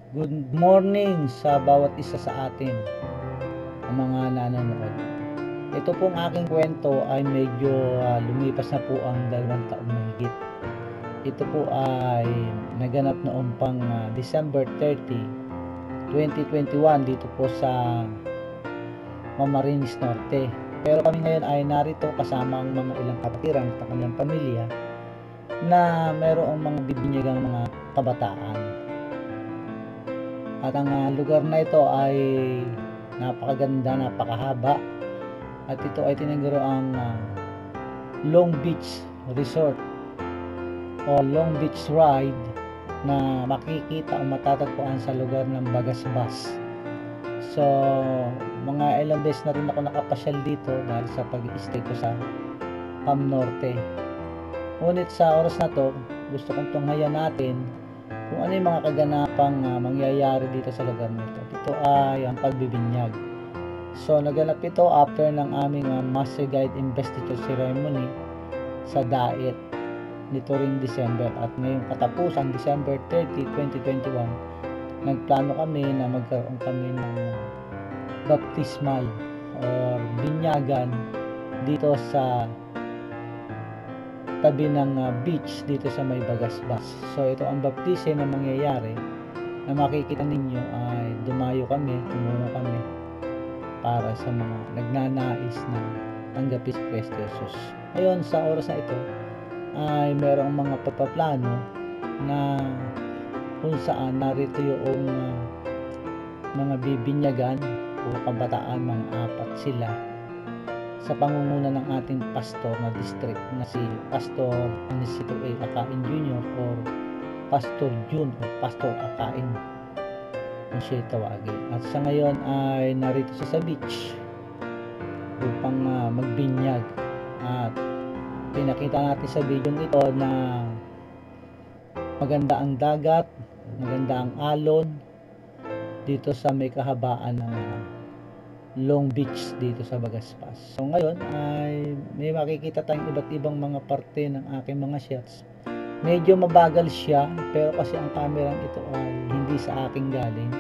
Good morning sa bawat isa sa atin, ang mga nanonood. Ito pong aking kwento ay medyo lumipas na po ang 2 taon mahigit. Ito po ay naganap noong pang December 30, 2021 dito po sa Camarines Norte. Pero kami ngayon ay narito kasama ang mga ilang kapatiran sa kanilang pamilya na mayroong mga bibinyagang mga kabataan. At ang lugar na ito ay napakaganda, napakahaba. At ito ay tinaguro ang Long Beach Resort o Long Beach Ride na makikita o matatagpuan sa lugar ng Bagasbas. So, mga ilang beses na rin ako nakapasyal dito dahil sa pag-i-stay ko sa Cam Norte. Ngunit sa oras na to, gusto kong tunghayan natin kung ano yung mga kaganapang mangyayari dito sa lugar nito. Ito ay ang pagbibinyag. So naganap ito after ng aming Master Guide Investiture Ceremony sa Daet nito ring December, at ngayong katapusan December 30, 2021 nagplano kami na magkaroon kami ng baptismal or binyagan dito sa tabi ng beach dito sa may Bagasbas. So ito ang baptise na mangyayari na makikita ninyo ay dumayo kami, tumungo kami para sa mga nagnanais na tanggapin si Kristo Jesus. Ngayon sa oras na ito ay merong mga papaplano na kung saan narito yung mga bibinyagan o kabataan, mga 4 sila sa pangunguna ng ating pastor na district na si Pastor Anisito A. Akain Jr. or Pastor June o Pastor Akain kung siya tawagin. At sa ngayon ay narito siya sa beach upang magbinyag. At pinakita natin sa video ito na maganda ang dagat, maganda ang alon dito sa may kahabaan ng Long Beach dito sa Bagasbas. So ngayon ay may makikita tayong iba't ibang mga parte ng aking mga shots. Medyo mabagal siya pero kasi ang camera ito ay hindi sa aking galing,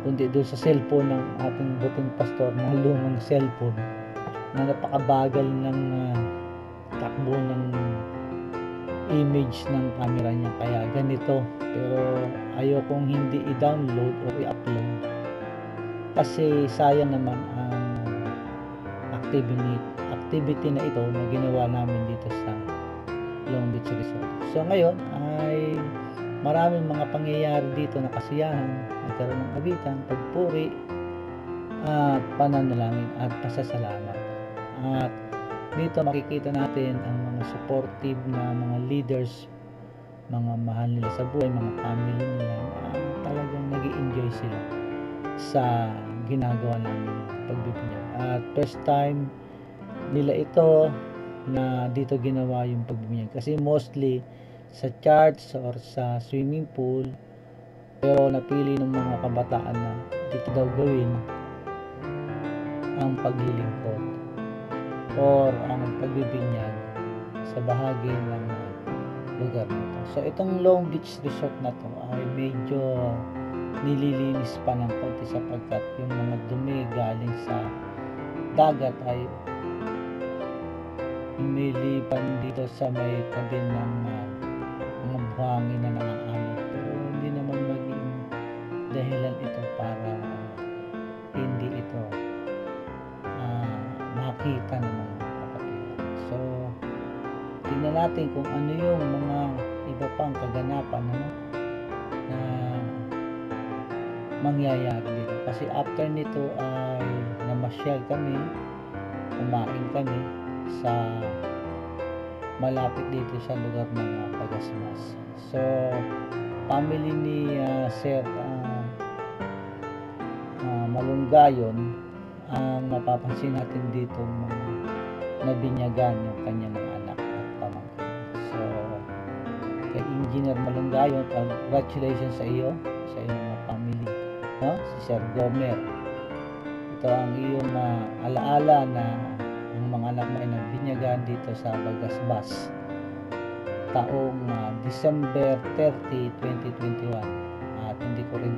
kundi doon sa cellphone ng ating buting pastor na lumang cellphone na napakabagal ng takbo ng image ng camera niya, kaya ganito. Pero ayokong hindi i-download o i-upload kasi sayang naman ang activity na ito na ginawa namin dito sa Long Beach Resort. So ngayon ay maraming mga pangyayari dito na kasiyahan, nagkaroon ng awitan, pagpuri at pananalangin at pasasalamat. At dito makikita natin ang mga supportive na mga leaders, mga mahal nila sa buhay, mga family nila na talagang nag-i-enjoy sila sa ginagawa namin pagbibinyag. At first time nila ito na dito ginawa yung pagbibinyag, kasi mostly sa church or sa swimming pool, pero napili ng mga kabataan na dito daw gawin ang paglilingkod or ang pagbibinyag sa bahagi ng lugar nito. So itong Long Beach Resort na to ay medyo nililinis pa ng konti sapagkat yung mga dumi galing sa dagat ay lumilipan dito sa may tabi ng mga buhangin na nangangamoy. Pero hindi naman maging dahilan ito para hindi ito makita ng mga kapatid. So tingnan natin kung ano yung mga iba pang kaganapan na mangyayari dito. Kasi after nito ay namasyal kami, kumain kami sa malapit dito sa lugar ng Bagasbas. So family ni Sir Malunggayon ang mapapansin natin dito, mga nabinyagan yung kanyang mga anak at pamangkin. So kay Engineer Malunggayon, congratulations sa iyo, sa iyong mga family, no? Si Sir Gomer, ito ang iyong alaala na ang mga anak mo ay nabinyagan dito sa Bagasbas taong December 30, 2021. At hindi ko rin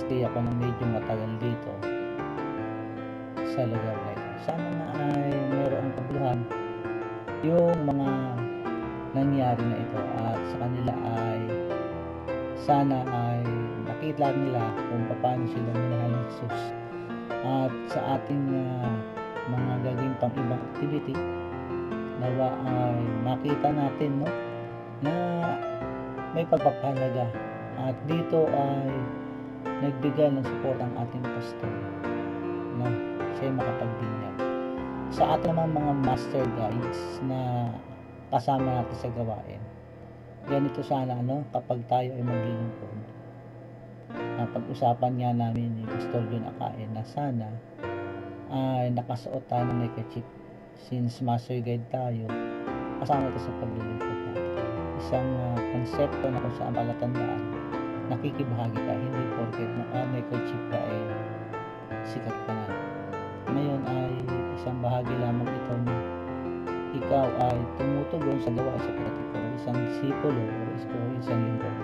nag-stay ako ng medyo matagal dito sa lugar na ito. Sana na ay mayroong kabuluhan yung mga nangyari na ito, at sa kanila ay sana ay nakita nila kung paano sila minahal ni Jesus, at sa ating mga gagawin pang ibang activity, nawa ay makita natin, no, na may pagpapahalaga. At dito ay nagbigay ng support ang ating pastor na siya makapagbinyag. Sa ating mga master guides na kasama natin sa gawain, ganito sana, no, kapag tayo ay maglilingkod, pag-usapan nga namin ni Pastor John Akain na sana ay nakasuot tayo ng neckerchief, since master guide tayo, kasama ito sa paglilingkod natin. Isang konsepto na kung saan palatandaan nakikibahagi ka, hindi porket naka-neckerchief ka ay sikat ka na. Ngayon ay isang bahagi lamang ito na ikaw ay tumutugon sa gawain sa pratiko, isang disipulo o isang lingkod.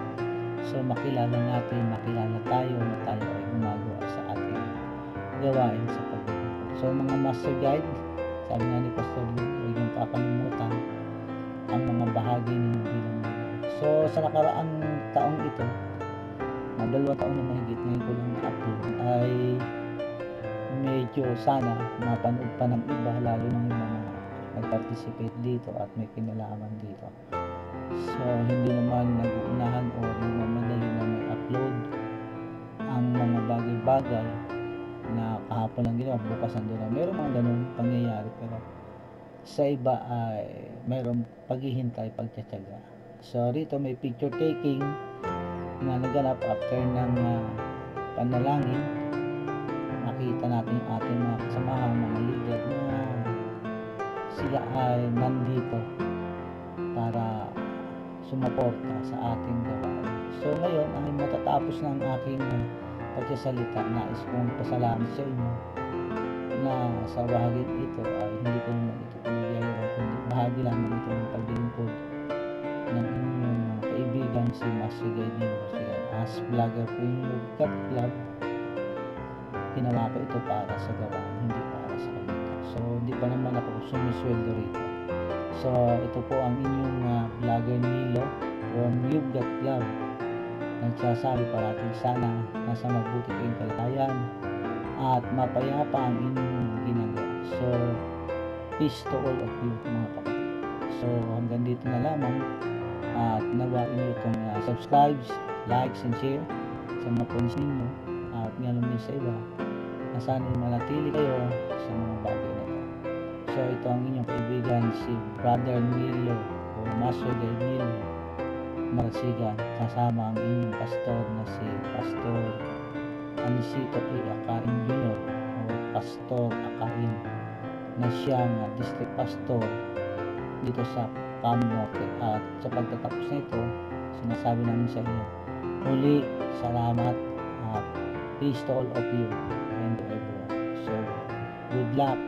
So makilala natin, makilala tayo na tayo ay gumagawa sa ating gawain sa paglilingkod. So mga master guide, sabi nga ni Pastor Lou, huwag yung kakalimutan ang mga bahagi ninyo bilang mga. So sa nakaraang taong ito, 2 taon na mahigit, ngayon ko lang na-upload, ay medyo sana mapanood pa ng iba, lalo na yung mga nag-participate dito at may kinalaman dito. So hindi naman nag-uunahan o nagmamadali na may upload ang mga bagay-bagay na kahapon lang ginawa, bukas nandun na. Meron mga ganun pangyayari, pero sa iba ay mayroong paghihintay, pagtsatsaga. So rito may picture taking na naganap after ng panalangin. Nakita natin yung ating mga kasamahan, mga leader, na sila ay nandito para sumuporta sa ating gawain. So ngayon ay matatapos na ang aking pagsasalita. Nais kong pasalamat sa inyo na sa bahagi ito ay hindi ko naman ito pinagyayari, kundi bahagi lamang ito ng paglilingkod ng inyong kaibigan si Master Guide Nilos. As vlogger po yung Cut Club, ginawa ko ito para sa gawain, hindi para sa kanila. So hindi pa naman ako sumisweldo rito. So ito po ang inyong vlogger Nilo from Yugat Club, nagsasabi parating sana nasa mabuti kayong kalagayan at mapayapa ang inyong ginagawa. So peace to all of you mga kapatid. So hanggang dito na lamang, at nawa inyo itong subscribe, likes and share sa mga friends ninyo, at nga naman sa iba na sana manatili kayo sa mga bagay na ito. So ito ang inyong kaibigan si Brother Nilo o Master Guide Nilo Marasigan, kasama ang inyong pastor na si Pastor Anisito A. Akain Jr. o Pastor Akain, na siyang district pastor dito sa Cam Norte. At sa pagtatapos na ito, sinasabi namin sa inyo, muli salamat at peace to all of you and to everyone. So good luck.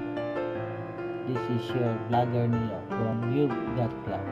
This is your vlogger Nilo from Yugat Club.